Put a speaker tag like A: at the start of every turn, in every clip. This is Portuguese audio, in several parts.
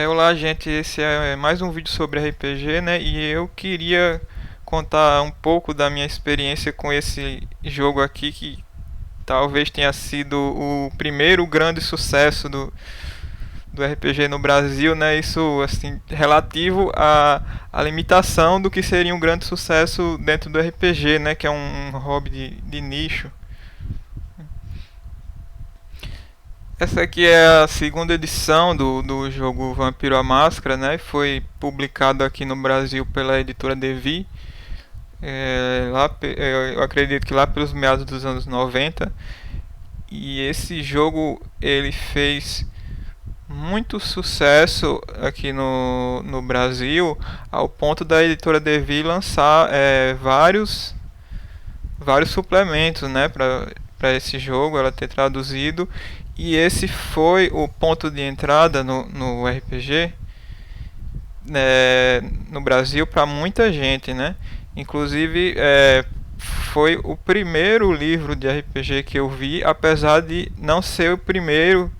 A: Olá, gente. Esse é mais um vídeo sobre RPG, né? E eu queria contar um pouco da minha experiência com esse jogo aqui, que talvez tenha sido o primeiro grande sucesso do RPG no Brasil, né? Isso, assim, relativo à limitação do que seria um grande sucesso dentro do RPG, né? Que é um hobby de nicho. Essa aqui é a segunda edição do jogo Vampiro à Máscara, né? Foi publicado aqui no Brasil pela editora Devi. Eu acredito que lá pelos meados dos anos 90. E esse jogo ele fez muito sucesso aqui no Brasil, ao ponto da editora Devi lançar vários suplementos, né, para esse jogo, ela ter traduzido. E esse foi o ponto de entrada no RPG, no Brasil, para muita gente, né? Inclusive, foi o primeiro livro de RPG que eu vi, apesar de não ser o primeiro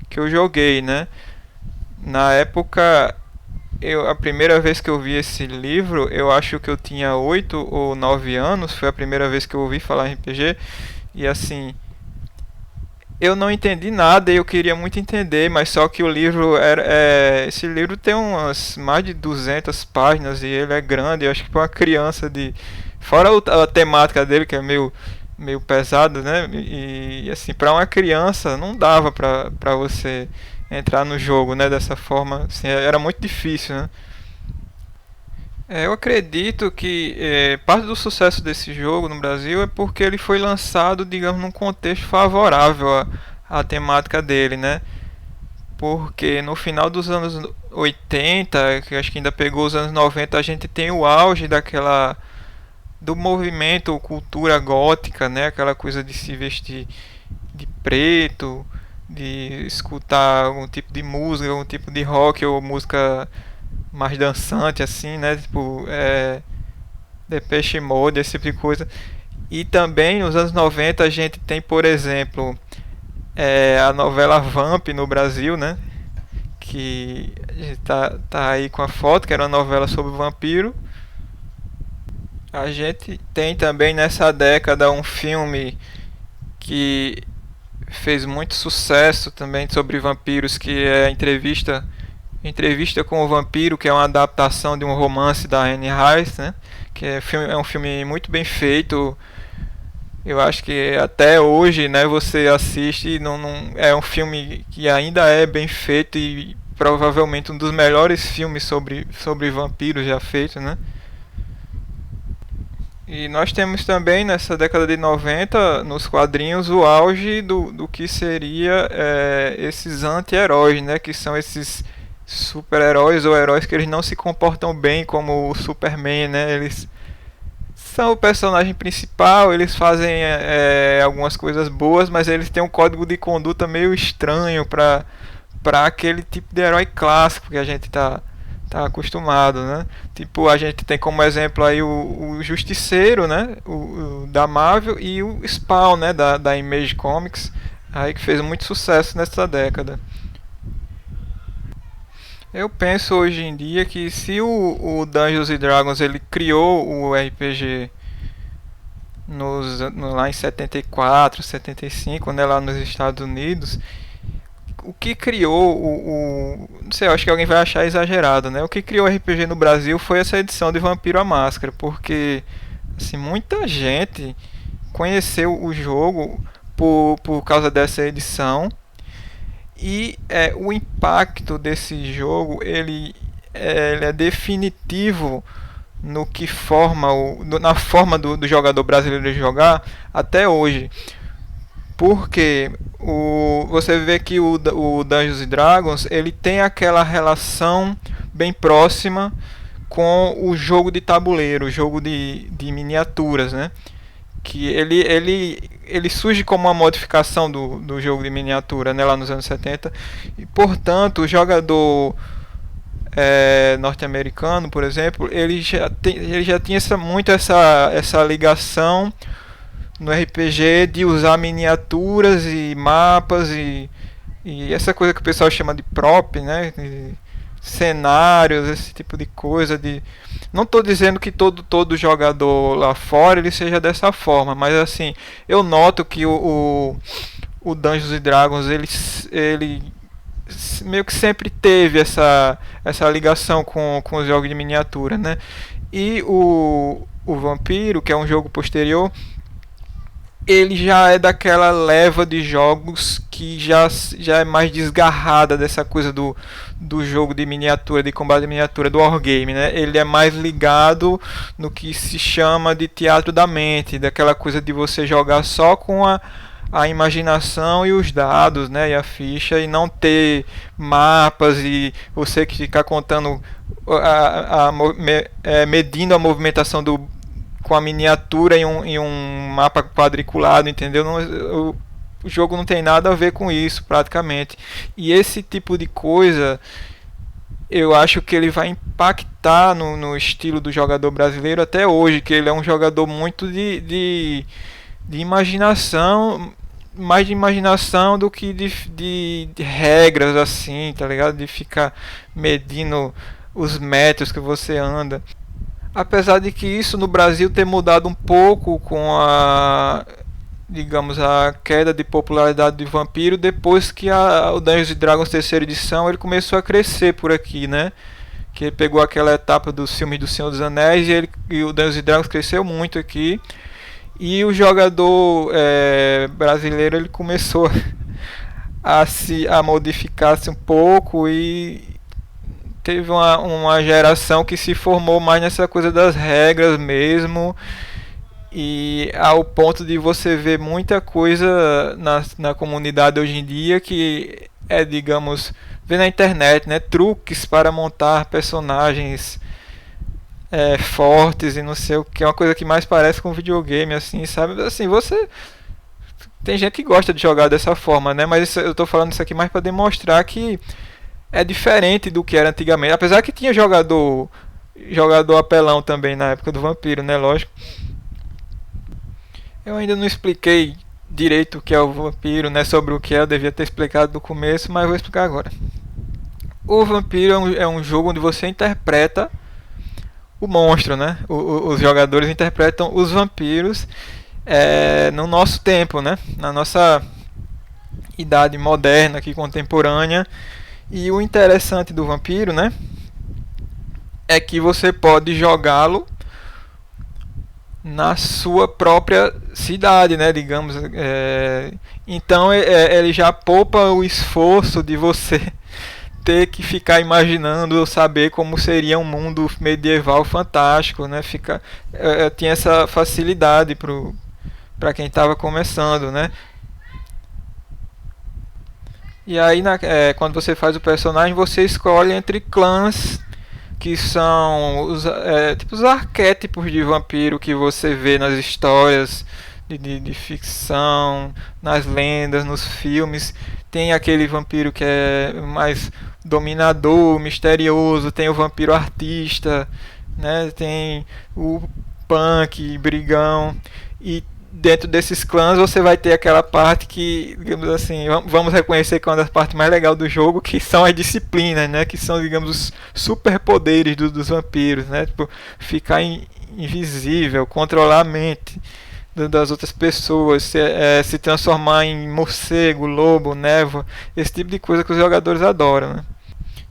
A: que eu joguei, né? Na época, a primeira vez que eu vi esse livro, eu acho que eu tinha 8 ou 9 anos, foi a primeira vez que eu ouvi falar em RPG. E assim, eu não entendi nada e eu queria muito entender, mas só que o livro esse livro tem umas mais de 200 páginas e ele é grande. Eu acho que para uma criança de fora a temática dele que é meio pesada, né? E assim, para uma criança não dava para você entrar no jogo, né, dessa forma, assim, era muito difícil, né? Eu acredito que parte do sucesso desse jogo no Brasil é porque ele foi lançado, digamos, num contexto favorável à temática dele, né? Porque no final dos anos 80, que acho que ainda pegou os anos 90, a gente tem o auge daquela do movimento cultura gótica, né? Aquela coisa de se vestir de preto, de escutar algum tipo de música, algum tipo de rock ou música mais dançante assim, né? Tipo, Depeche Mode, esse tipo de coisa. E também nos anos 90 a gente tem, por exemplo, a novela Vamp no Brasil, né? Que a gente tá aí com a foto, que era uma novela sobre vampiro. A gente tem também nessa década um filme que fez muito sucesso também sobre vampiros, que é a Entrevista com o Vampiro, que é uma adaptação de um romance da Anne Rice, né? Que é um filme muito bem feito. Eu acho que até hoje, né, você assiste, é um filme que ainda é bem feito e provavelmente um dos melhores filmes sobre vampiros já feito, né? E nós temos também nessa década de 90 nos quadrinhos o auge do que seria esses anti-heróis, né? Que são esses super-heróis ou heróis que eles não se comportam bem como o Superman, né? Eles são o personagem principal, eles fazem algumas coisas boas, mas eles têm um código de conduta meio estranho para aquele tipo de herói clássico que a gente tá acostumado, né? Tipo, a gente tem como exemplo aí o Justiceiro, né? O da Marvel e o Spawn, né? Da Image Comics, aí que fez muito sucesso nessa década. Eu penso hoje em dia que se o Dungeons Dragons ele criou o RPG lá em 74, 75, né, lá nos Estados Unidos, o que criou não sei, eu acho que alguém vai achar exagerado, né? O que criou o RPG no Brasil foi essa edição de Vampiro à Máscara, porque assim, muita gente conheceu o jogo por causa dessa edição e o impacto desse jogo ele é definitivo no que forma na forma do jogador brasileiro jogar até hoje. Porque você vê que o Dungeons Dragons ele tem aquela relação bem próxima com o jogo de tabuleiro, o jogo de miniaturas, né? Que ele surge como uma modificação do jogo de miniatura, né, lá nos anos 70. E portanto o jogador norte-americano, por exemplo, ele já tinha muito essa ligação no RPG de usar miniaturas e mapas e essa coisa que o pessoal chama de prop, né? cenários, esse tipo de coisa. Não estou dizendo que todo jogador lá fora ele seja dessa forma, mas assim, eu noto que o Dungeons and Dragons ele meio que sempre teve essa ligação com os jogos de miniatura, né? E o Vampiro, que é um jogo posterior, ele já é daquela leva de jogos que já é mais desgarrada dessa coisa do jogo de miniatura, de combate de miniatura, do wargame, né? Ele é mais ligado no que se chama de teatro da mente, daquela coisa de você jogar só com a imaginação e os dados, né, e a ficha, e não ter mapas e você que ficar contando medindo a movimentação com a miniatura em um mapa quadriculado, entendeu? O jogo não tem nada a ver com isso praticamente. E esse tipo de coisa eu acho que ele vai impactar no estilo do jogador brasileiro até hoje, que ele é um jogador muito de imaginação, mais de imaginação do que de regras assim, tá ligado? De ficar medindo os metros que você anda. Apesar de que isso no Brasil ter mudado um pouco com digamos, a queda de popularidade de Vampiro depois que o Dungeons Dragons terceira edição ele começou a crescer por aqui, né? Que ele pegou aquela etapa dos filmes do Senhor dos Anéis e o Dungeons Dragons cresceu muito aqui. E o jogador brasileiro ele começou a modificar-se um pouco e teve uma geração que se formou mais nessa coisa das regras mesmo, e ao ponto de você ver muita coisa na comunidade hoje em dia que é, digamos, ver na internet, né, truques para montar personagens fortes e não sei o que, é uma coisa que mais parece com videogame, assim, sabe? Assim, você tem gente que gosta de jogar dessa forma, né? Mas eu tô falando isso aqui mais para demonstrar que é diferente do que era antigamente. Apesar que tinha jogador apelão também na época do Vampiro, né? Lógico. Eu ainda não expliquei direito o que é o Vampiro, né? Sobre o que é, eu devia ter explicado no começo, mas vou explicar agora. O Vampiro é um jogo onde você interpreta o monstro, né? Os jogadores interpretam os vampiros no nosso tempo, né? Na nossa idade moderna, aqui contemporânea. E o interessante do Vampiro, né? É que você pode jogá-lo na sua própria cidade, né? Digamos. Então ele já poupa o esforço de você ter que ficar imaginando ou saber como seria um mundo medieval fantástico, né? Tinha essa facilidade para quem estava começando, né? E aí quando você faz o personagem, você escolhe entre clãs que são tipo os arquétipos de vampiro que você vê nas histórias de ficção, nas lendas, nos filmes. Tem aquele vampiro que é mais dominador, misterioso, tem o vampiro artista, né? Tem o punk, brigão, e dentro desses clãs você vai ter aquela parte que, digamos assim, vamos reconhecer que é uma das partes mais legais do jogo, que são as disciplinas, né? Que são, digamos, os superpoderes dos vampiros, né? Tipo, ficar invisível, controlar a mente das outras pessoas, se transformar em morcego, lobo, névoa, esse tipo de coisa que os jogadores adoram, né?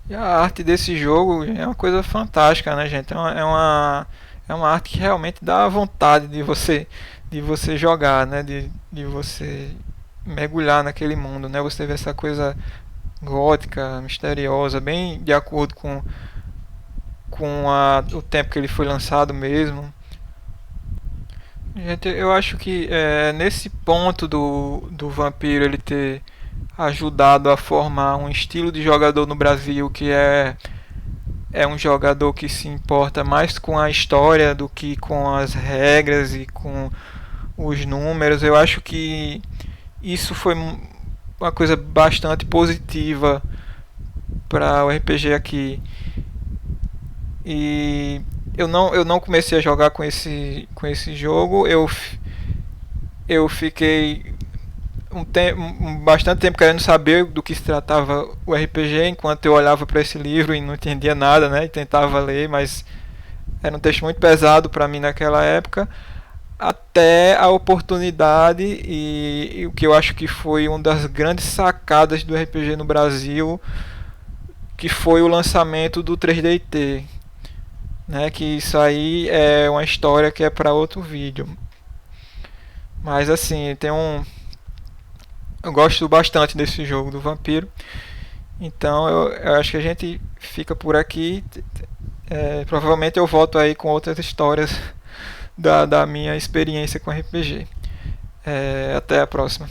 A: E a arte desse jogo é uma coisa fantástica, né, gente? É uma arte que realmente dá vontade de você jogar, né? De você mergulhar naquele mundo, né? Você vê essa coisa gótica, misteriosa, bem de acordo com o tempo que ele foi lançado mesmo. Gente, eu acho que nesse ponto do Vampiro ele ter ajudado a formar um estilo de jogador no Brasil que é um jogador que se importa mais com a história do que com as regras e com os números. Eu acho que isso foi uma coisa bastante positiva para o RPG aqui. E eu não comecei a jogar com esse jogo. Eu fiquei bastante tempo querendo saber do que se tratava o RPG, enquanto eu olhava para esse livro e não entendia nada, né? E tentava ler, mas era um texto muito pesado para mim naquela época, até a oportunidade e o que eu acho que foi uma das grandes sacadas do RPG no Brasil, que foi o lançamento do 3DT, né? Que isso aí é uma história que é para outro vídeo. Mas assim, eu gosto bastante desse jogo do Vampiro. Então eu acho que a gente fica por aqui. Provavelmente eu volto aí com outras histórias da minha experiência com RPG. Até a próxima.